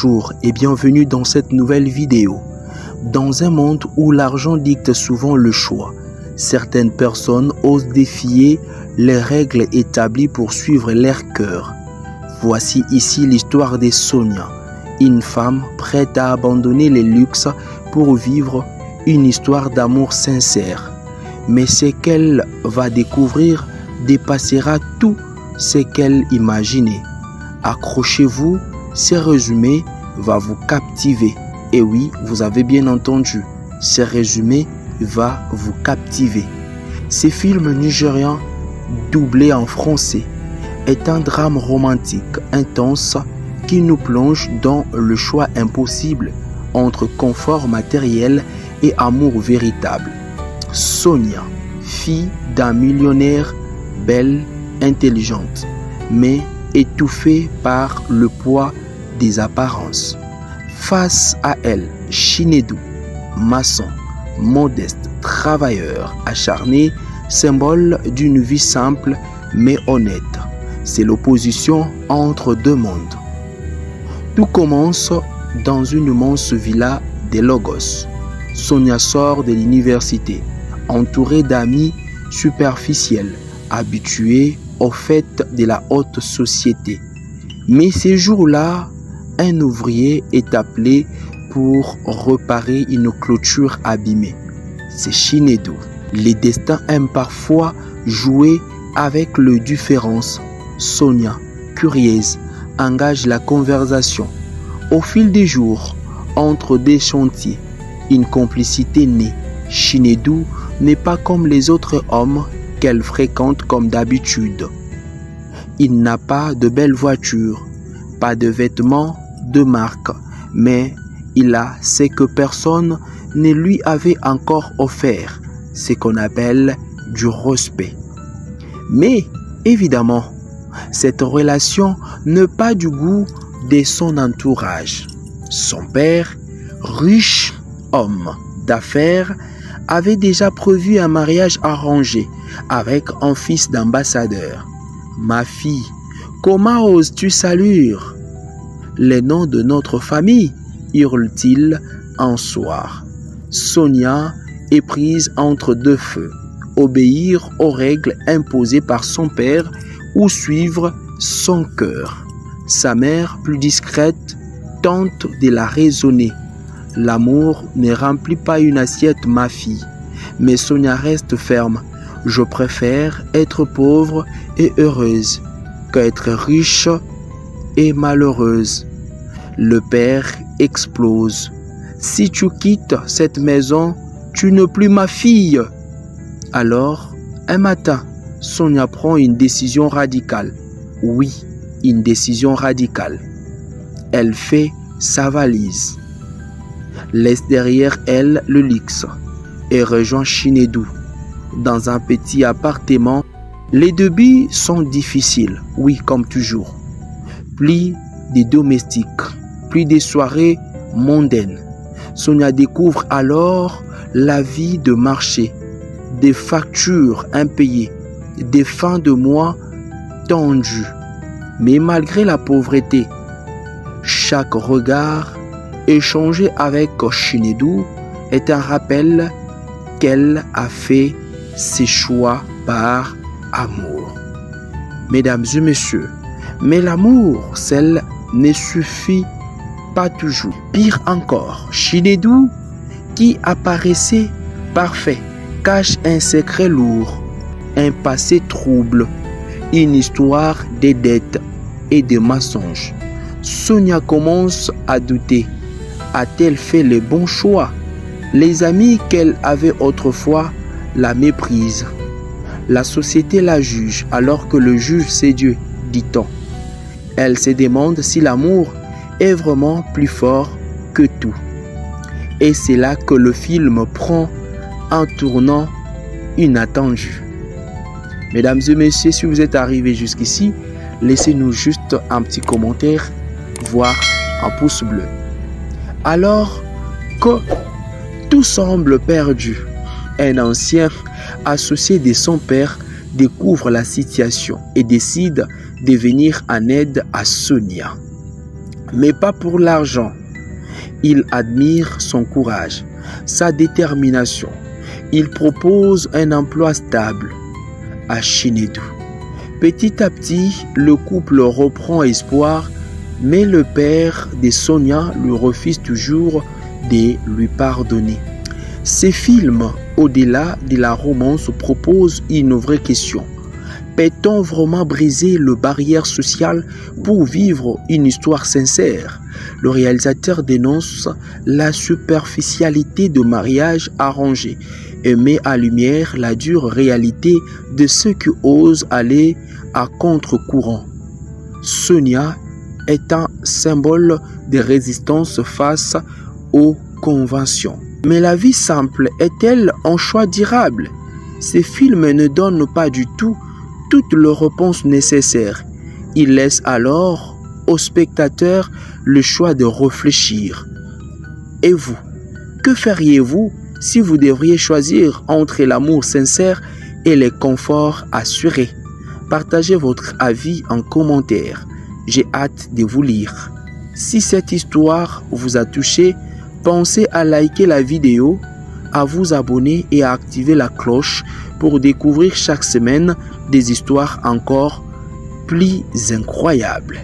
Bonjour et bienvenue dans cette nouvelle vidéo. Dans un monde où l'argent dicte souvent le choix, certaines personnes osent défier les règles établies pour suivre leur cœur. Voici ici l'histoire de Sonia, une femme prête à abandonner les luxes pour vivre une histoire d'amour sincère. Mais ce qu'elle va découvrir dépassera tout ce qu'elle imaginait. Accrochez-vous, ce résumé va vous captiver. Et oui, vous avez bien entendu, ce résumé va vous captiver. Ce film nigérian, doublé en français, est un drame romantique intense qui nous plonge dans le choix impossible entre confort matériel et amour véritable. Sonia, fille d'un millionnaire, belle, intelligente, mais étouffée par le poids des apparences. Face à elle, Chinedou, maçon, modeste, travailleur, acharné, symbole d'une vie simple mais honnête. C'est l'opposition entre deux mondes. Tout commence dans une immense villa de Lagos. Sonia sort de l'université, entourée d'amis superficiels, habitués aux fêtes de la haute société. Mais ces jours-là, un ouvrier est appelé pour réparer une clôture abîmée. C'est Chinedou. Les destins aiment parfois jouer avec le différence. Sonia, curieuse, engage la conversation. Au fil des jours, entre deux chantiers, une complicité naît. Chinedou n'est pas comme les autres hommes qu'elle fréquente comme d'habitude. Il n'a pas de belle voiture, pas de vêtements de marque, mais il a ce que personne ne lui avait encore offert, ce qu'on appelle du respect. Mais évidemment, cette relation n'est pas du goût de son entourage. Son père, riche homme d'affaires, avait déjà prévu un mariage arrangé avec un fils d'ambassadeur. « Ma fille, comment oses-tu saluer les noms de notre famille ?» hurle-t-il un soir. Sonia est prise entre deux feux, obéir aux règles imposées par son père ou suivre son cœur. Sa mère, plus discrète, tente de la raisonner. L'amour ne remplit pas une assiette, ma fille. Mais Sonia reste ferme. Je préfère être pauvre et heureuse qu'être riche et malheureuse. Le père explose. Si tu quittes cette maison, tu n'es plus ma fille. Alors, un matin, Sonia prend une décision radicale. Oui, une décision radicale. Elle fait sa valise, laisse derrière elle le luxe et rejoint Chinedou dans un petit appartement. Les débuts sont difficiles, oui, comme toujours. Plus des domestiques, plus des soirées mondaines. Sonia découvre alors la vie de marché, des factures impayées, des fins de mois tendues. Mais malgré la pauvreté, chaque regard échangé avec Chinedou est un rappel qu'elle a fait ses choix par amour. Mesdames et messieurs, mais l'amour, celle ne suffit pas toujours. Pire encore, Chinedou, qui apparaissait parfait, cache un secret lourd, un passé trouble, une histoire de dettes et de mensonges. Sonia commence à douter. A-t-elle fait le bon choix? Les amis qu'elle avait autrefois la méprisent. La société la juge alors que le juge c'est Dieu, dit-on. Elle se demande si l'amour est vraiment plus fort que tout. Et c'est là que le film prend un tournant inattendu. Mesdames et messieurs, si vous êtes arrivés jusqu'ici, laissez-nous juste un petit commentaire, voire un pouce bleu. Alors que tout semble perdu, un ancien associé de son père découvre la situation et décide de venir en aide à Sonia. mais pas pour l'argent. Il admire son courage, sa détermination. Il propose un emploi stable à Chinedu. Petit à petit, le couple reprend espoir, mais le père de Sonia lui refuse toujours de lui pardonner. Ces films, au-delà de la romance, proposent une vraie question. Peut-on vraiment briser les barrières sociales pour vivre une histoire sincère? Le réalisateur dénonce la superficialité de mariages arrangés et met en lumière la dure réalité de ceux qui osent aller à contre-courant. Sonia est un symbole de résistance face aux conventions. Mais la vie simple est-elle un choix durable? Ces films ne donnent pas du tout toutes les réponses nécessaires. Ils laissent alors au spectateur le choix de réfléchir. Et vous, que feriez-vous si vous devriez choisir entre l'amour sincère et les conforts assurés? Partagez votre avis en commentaire. J'ai hâte de vous lire. Si cette histoire vous a touché, pensez à liker la vidéo, à vous abonner et à activer la cloche pour découvrir chaque semaine des histoires encore plus incroyables.